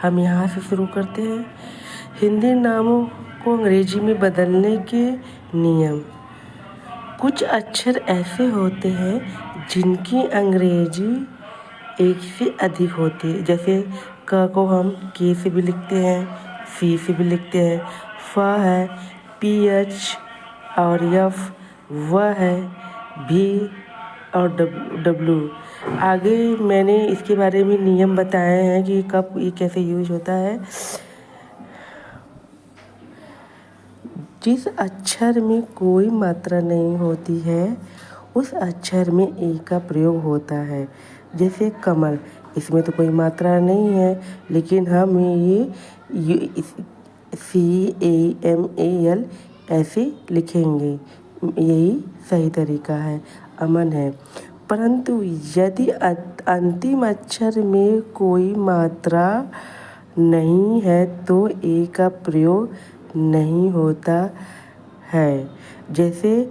हम यहाँ से शुरू करते हैं। हिंदी नामों को अंग्रेजी में बदलने के नियम। कुछ अक्षर ऐसे होते हैं जिनकी अंग्रेजी एक से अधिक होती है। जैसे क को हम के से भी लिखते हैं, सी से भी लिखते हैं। फ है PH और F, व है भी और W। आगे मैंने इसके बारे में नियम बताए हैं कि कब ये कैसे यूज होता है। जिस अक्षर में कोई मात्रा नहीं होती है उस अक्षर में ए का प्रयोग होता है। जैसे कमल, इसमें तो कोई मात्रा नहीं है लेकिन हम ये CAMAL ऐसे लिखेंगे, यही सही तरीका है। अमन है, परंतु यदि अंतिम अक्षर में कोई मात्रा नहीं है तो ए का प्रयोग नहीं होता है। जैसे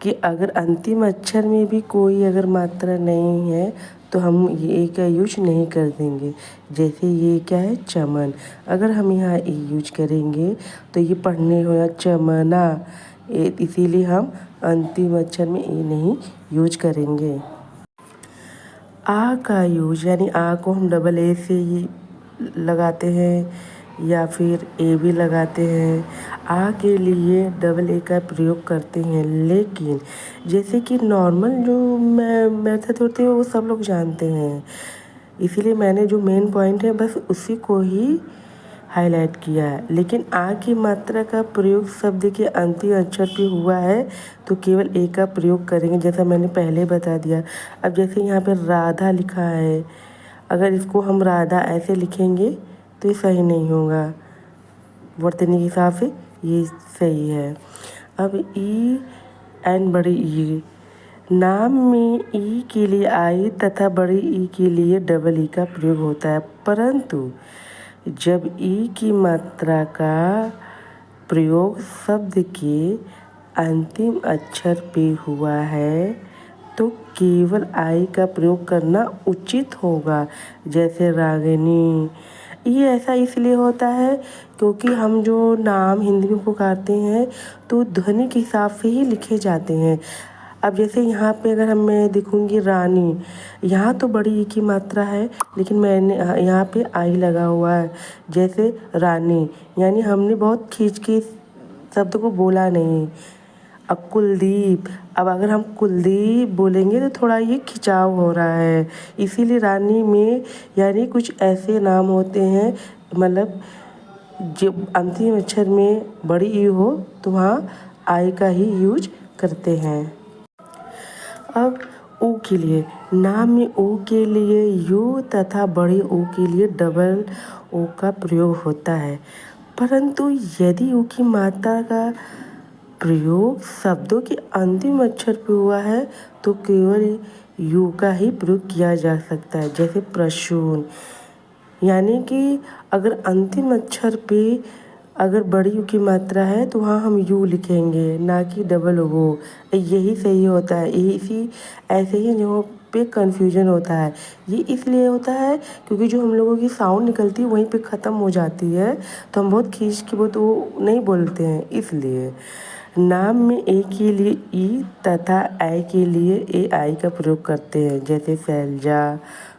कि अगर अंतिम अक्षर में भी कोई अगर मात्रा नहीं है तो हम ये का यूज नहीं कर देंगे। जैसे ये क्या है, चमन। अगर हम यहाँ ए यूज करेंगे तो ये पढ़ने होगा चमना, इसीलिए हम अंतिम अक्षर में ए नहीं यूज करेंगे। आ का यूज, यानी आ को हम डबल ए से ही लगाते हैं या फिर ए भी लगाते हैं। आ के लिए डबल ए का प्रयोग करते हैं, लेकिन जैसे कि नॉर्मल जो मेथड होते हैं वो सब लोग जानते हैं, इसीलिए मैंने जो मेन पॉइंट है बस उसी को ही हाईलाइट किया है। लेकिन आ की मात्रा का प्रयोग शब्द के अंतिम अक्षर पे हुआ है तो केवल ए का प्रयोग करेंगे, जैसा मैंने पहले बता दिया। अब जैसे यहाँ पे राधा लिखा है, अगर इसको हम राधा ऐसे लिखेंगे तो ये सही नहीं होगा, वर्तनी के हिसाब से ये सही है। अब ई एन बड़ी ई, नाम में ई के लिए आई तथा बड़ी ई के लिए डबल ई का प्रयोग होता है, परंतु जब ई की मात्रा का प्रयोग शब्द के अंतिम अक्षर पे हुआ है तो केवल आई का प्रयोग करना उचित होगा। जैसे रागिनी, ये ऐसा इसलिए होता है क्योंकि हम जो नाम हिंदी में पुकारते हैं तो ध्वनि के हिसाब से ही लिखे जाते हैं। अब जैसे यहाँ पे अगर मैं देखूँगी रानी, यहाँ तो बड़ी ई की मात्रा है लेकिन मैंने यहाँ पे आई लगा हुआ है। जैसे रानी, यानी हमने बहुत खींच के शब्द को बोला नहीं। अब कुलदीप, अब अगर हम कुलदीप बोलेंगे तो थोड़ा ये खिंचाव हो रहा है, इसीलिए रानी में यानी कुछ ऐसे नाम होते हैं, मतलब जब अंतिम अक्षर में बड़ी ई हो तो वहाँ आई का ही यूज करते हैं। अब ऊ के लिए, नाम में ऊ के लिए यू तथा बड़ी ऊ के लिए डबल ऊ का प्रयोग होता है, परंतु यदि ऊ की मात्रा का प्रयोग शब्दों के अंतिम अक्षर पे हुआ है तो केवल यू का ही प्रयोग किया जा सकता है। जैसे प्रसून, यानी कि अगर अंतिम अक्षर पे अगर बड़ी यू की मात्रा है तो वहाँ हम यू लिखेंगे, ना कि डबल वो। यही सही होता है। इसी ऐसे ही जो पे कन्फ्यूजन होता है, ये इसलिए होता है क्योंकि जो हम लोगों की साउंड निकलती है वहीं पे ख़त्म हो जाती है, तो हम बहुत खींच के वो नहीं बोलते हैं। इसलिए नाम में ए के लिए ई तथा आई के लिए ए आई का प्रयोग करते हैं। जैसे शैलजा,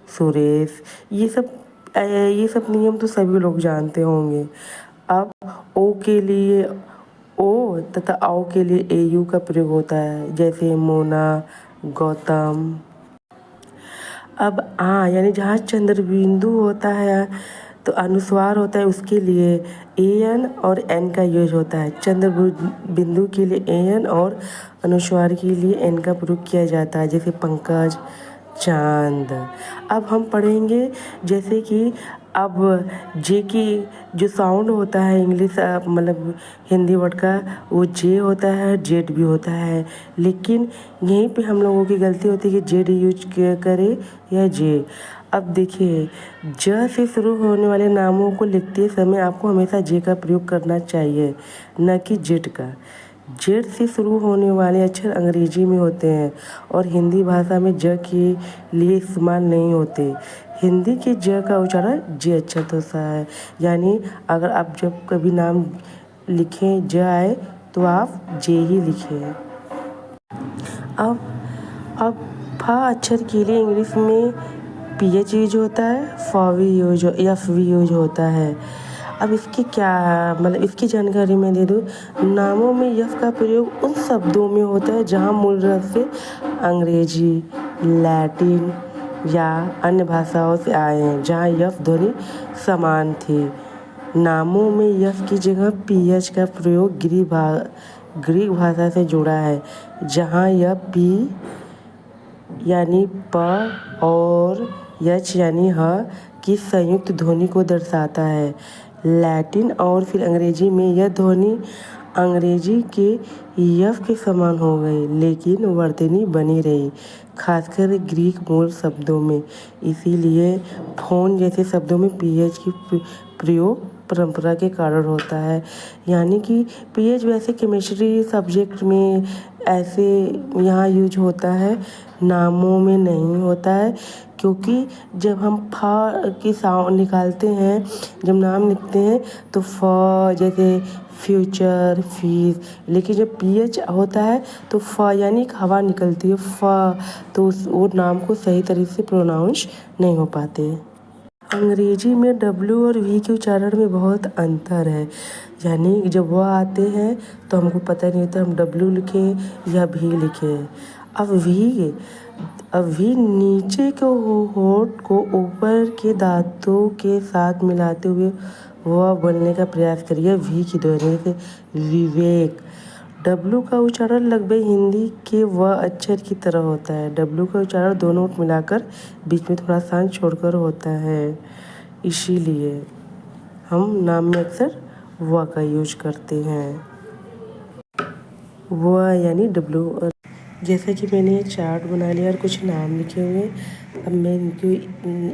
सुरेश, ये सब नियम तो सभी लोग जानते होंगे। अब ओ के लिए ओ तथा आओ के लिए ए यू का प्रयोग होता है, जैसे मोना, गौतम। अब आ, यानी जहाँ चंद्र बिंदु होता है तो अनुस्वार होता है, उसके लिए ए एन और एन का यूज होता है। चंद्र बिंदु के लिए ए एन और अनुस्वार के लिए एन का प्रयोग किया जाता है, जैसे पंकज, चांद। अब हम पढ़ेंगे जैसे कि अब जे की जो साउंड होता है इंग्लिश मतलब हिंदी वर्ड का, वो जे होता है, जेड भी होता है, लेकिन यहीं पे हम लोगों की गलती होती है कि जेड यूज करे या जे। अब देखिए, ज से शुरू होने वाले नामों को लिखते समय आपको हमेशा जे का प्रयोग करना चाहिए, न कि जेड का। जेड से शुरू होने वाले अक्षर अंग्रेजी में होते हैं और हिंदी भाषा में ज के लिए इस्तेमाल नहीं होते। हिंदी के ज का उच्चारण ज अक्षर होता है, यानी अगर आप जब कभी नाम लिखें ज आए तो आप जे ही लिखें। अब फा अक्षर के लिए इंग्लिश में पीएच यूज होता है, एफ भी यूज होता है। अब इसकी क्या मतलब इसकी जानकारी मैं दे दूँ। नामों में यफ का प्रयोग उन शब्दों में होता है जहाँ मूल रूप से अंग्रेजी, लैटिन या अन्य भाषाओं से आए हैं, जहाँ यफ ध्वनि समान थी। नामों में यफ की जगह पीएच का प्रयोग ग्रीक भाषा से जुड़ा है, जहाँ यह पी यानी प और यच यानी ह की संयुक्त ध्वनि को दर्शाता है। लैटिन और फिर अंग्रेजी में यह ध्वनि अंग्रेजी के यफ के समान हो गई, लेकिन वर्तनी बनी रही, खासकर ग्रीक मूल शब्दों में। इसीलिए फोन जैसे शब्दों में पीएच की प्रयोग परंपरा के कारण होता है। यानी कि पीएच वैसे केमिस्ट्री सब्जेक्ट में ऐसे यहाँ यूज होता है, नामों में नहीं होता है, क्योंकि जब हम फा की साउंड निकालते हैं, जब नाम लिखते हैं तो फ जैसे फ्यूचर, फीस, लेकिन जब पीएच होता है तो फ यानी हवा निकलती है फ, तो वो नाम को सही तरीके से प्रोनाउंस नहीं हो पाते। अंग्रेजी में डब्ल्यू और वी के उच्चारण में बहुत अंतर है, यानी जब वह आते हैं तो हमको पता नहीं होता हम डब्ल्यू लिखें या भी लिखें। अब भी नीचे के होंठ को ऊपर के दांतों के साथ मिलाते हुए वह बोलने का प्रयास करिए वी की ध्वनि से, विवेक। डब्ल्यू का उच्चारण लगभग हिंदी के व अक्षर की तरह होता है। डब्ल्यू का उच्चारण दोनों ओठ मिलाकर बीच में थोड़ा शांत छोड़कर होता है, इसीलिए हम नाम में अक्सर व का यूज करते हैं, व यानी डब्ल्यू। जैसा कि मैंने ये चार्ट बना लिया और कुछ नाम लिखे हुए, अब मैं इनको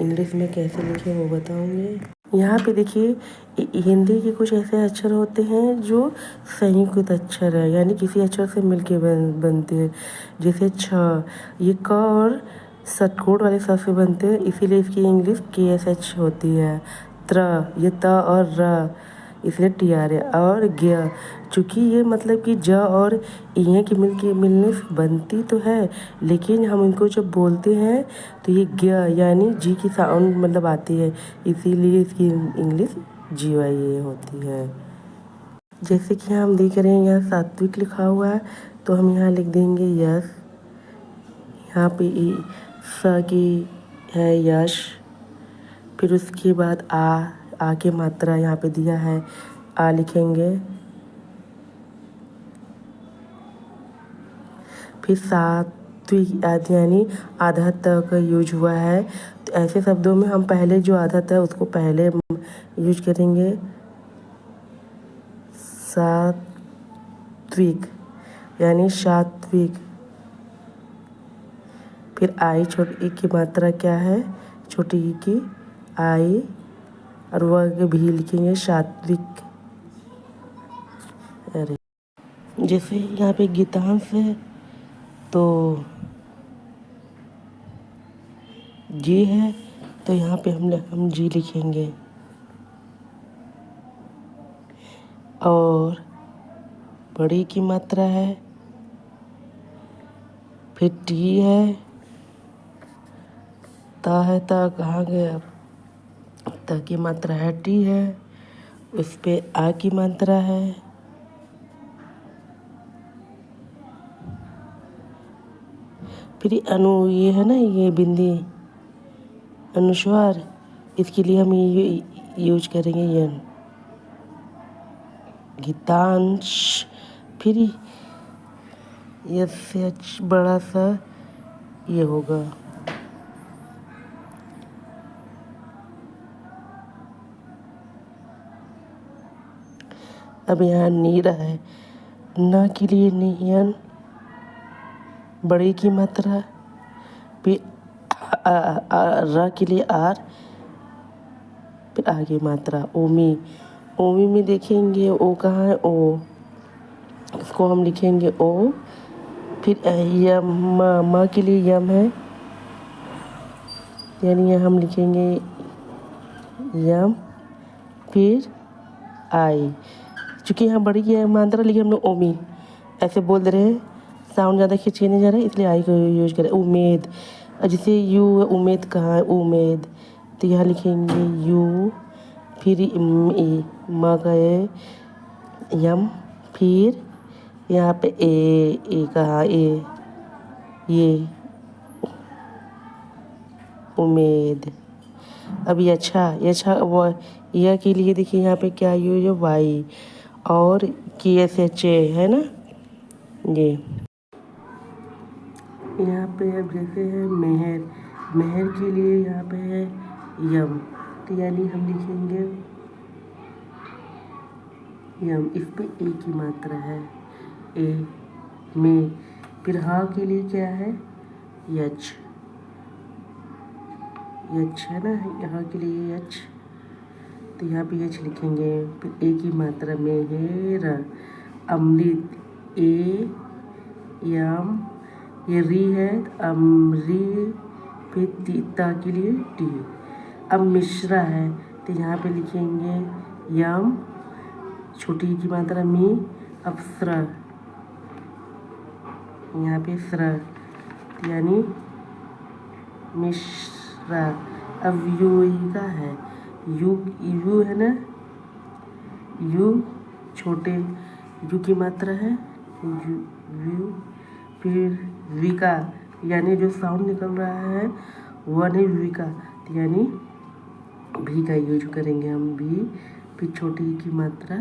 इंग्लिश में कैसे लिखे वो बताऊंगी। यहाँ पे देखिए हिंदी के कुछ ऐसे अक्षर होते हैं जो संयुक्त अक्षर है, यानी किसी अक्षर से मिलके बनते हैं। जैसे छ, ये क और षटकोण वाले स से बनते हैं, इसीलिए इसकी इंग्लिश KSH होती है। त्र, ये त और र, इसलिए TR है। और ज्ञ, चूँकि ये मतलब कि ज और इये के मिलने से बनती तो है, लेकिन हम इनको जब बोलते हैं तो ये ज्ञ यानी जी की साउंड मतलब आती है, इसीलिए इसकी इंग्लिश GYA होती है। जैसे कि हम देख रहे हैं यहाँ सात्विक लिखा हुआ है, तो हम यहाँ लिख देंगे यस। यहाँ पे स की है यश, फिर उसके बाद आ की मात्रा यहाँ पे दिया है, आ लिखेंगे। फिर सात्विक आदि यानी आधा त का यूज हुआ है, तो ऐसे शब्दों में हम पहले जो आधा त उसको पहले यूज करेंगे, सात्विक यानी सात्विक। फिर आई छोटी ई की मात्रा क्या है, छोटी ई की आई, और वह भी लिखेंगे सात्विक। अरे जैसे यहाँ पे गीतांश है तो जी है, तो यहाँ पे हम जी लिखेंगे। और बड़ी की मात्रा है, फिर टी है, ता है, ता कहाँ गया, ता की मात्रा है टी है, उस पे आ की मात्रा है, फिर ये है ना ये बिंदी अनुस्वार, इसके लिए हम ये यूज करेंगे यन। गीतांश, फिर ये से बड़ा सा ये होगा। अब यहाँ नीरा है, न के लिए नियन, बड़े की मात्रा, फिर र के लिए आर, फिर आगे मात्रा ओमी। ओमी में देखेंगे ओ कहाँ है, ओ इसको हम लिखेंगे ओ। फिर यम, म के लिए यम है, यानी यहाँ हम लिखेंगे यम, फिर आई। चूँकि यहाँ बड़ी की मात्रा लिखी हम लोग ओमी, ऐसे बोल दे रहे हैं, साउंड ज़्यादा खींचे नहीं जा रहा है, इसलिए आई को यूज करें। उम्मीद, जैसे यू उम्मीद कहाँ है, उम्मीद, तो यहाँ लिखेंगे यू, फिर म का यम, फिर यहाँ पे ए कहाँ ये उम्मीद। अब ये अच्छा वो यह के लिए देखिए यहाँ पे क्या यूज है, वाई, और की एस एच ए है ना ये। यहाँ पे अब जैसे है मेहर, मेहर के लिए यहाँ पे है यम, तो यानी हम लिखेंगे यम, इस पे ए की मात्रा है, ए में। फिर हा के लिए क्या है, यच, यच है ना, यहाँ के लिए यच, तो यहाँ पे यच लिखेंगे। फिर ए की मात्रा में है अमृत, ए यम, ये री है अमरी, फिर ता के लिए टी। अब मिश्रा है, तो यहाँ पे लिखेंगे यम, छोटी की मात्रा मी, अब स्र, यहाँ पे स्र, यानी मिश्रा। अब यू का है, यू है ना, यू छोटे यू की मात्रा है यू, फिर विका, यानी जो साउंड निकल रहा है वह नहीं विका, यानी भी का यूज करेंगे हम भी। फिर छोटी की मात्रा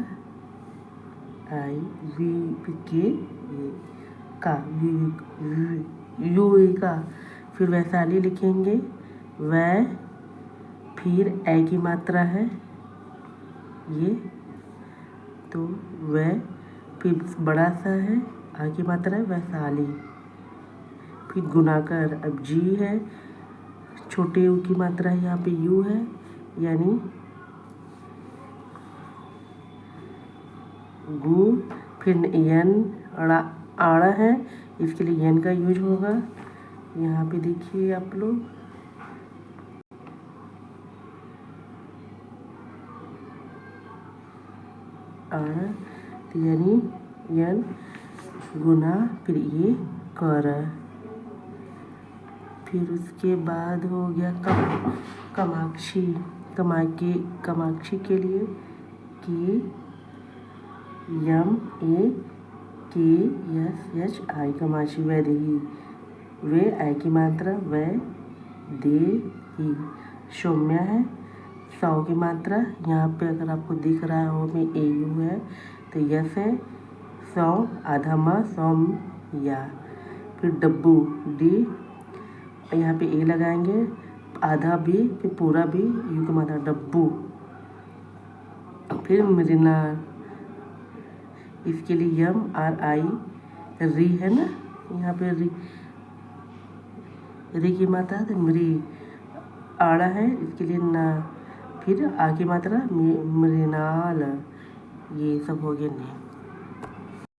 आई, वी, फिर के का, यू का। फिर वैशाली लिखेंगे वै, फिर ए की मात्रा है ये, तो वै, फिर बड़ा सा है आ की मात्रा है वैशाली, फिर गुणाकर। अब जी है, छोटे यू की मात्रा है, यहाँ पे यू है, यानी गु, फिर यन, आड़ा है, इसके लिए यन का यूज होगा। यहाँ पे देखिए आप लोग, आड़ा, तो यानी यन गुना, फिर ये कर। फिर उसके बाद हो गया कमाक्षी, कमाक्षी के लिए की यम, A K S H I, Kamakshi. Vaidehi, वे आई की मात्रा, वै दे ही। सौम्या है, सौ की मात्रा, यहाँ पे अगर आपको दिख रहा हो में ए यू है, तो यस है, सौ आधा माँ सौम या। फिर डब्बू, डी, यहाँ पे ए लगाएंगे, आधा भी, फिर पूरा भी, यू की मात्रा, डब्बू। फिर मृणाल, इसके लिए यम, आर आई, री है ना, यहाँ पे री की मात्रा, तो मृ, आड़ा है, इसके लिए ना, फिर आ की मात्रा मृणाल। ये सब हो गया नहीं।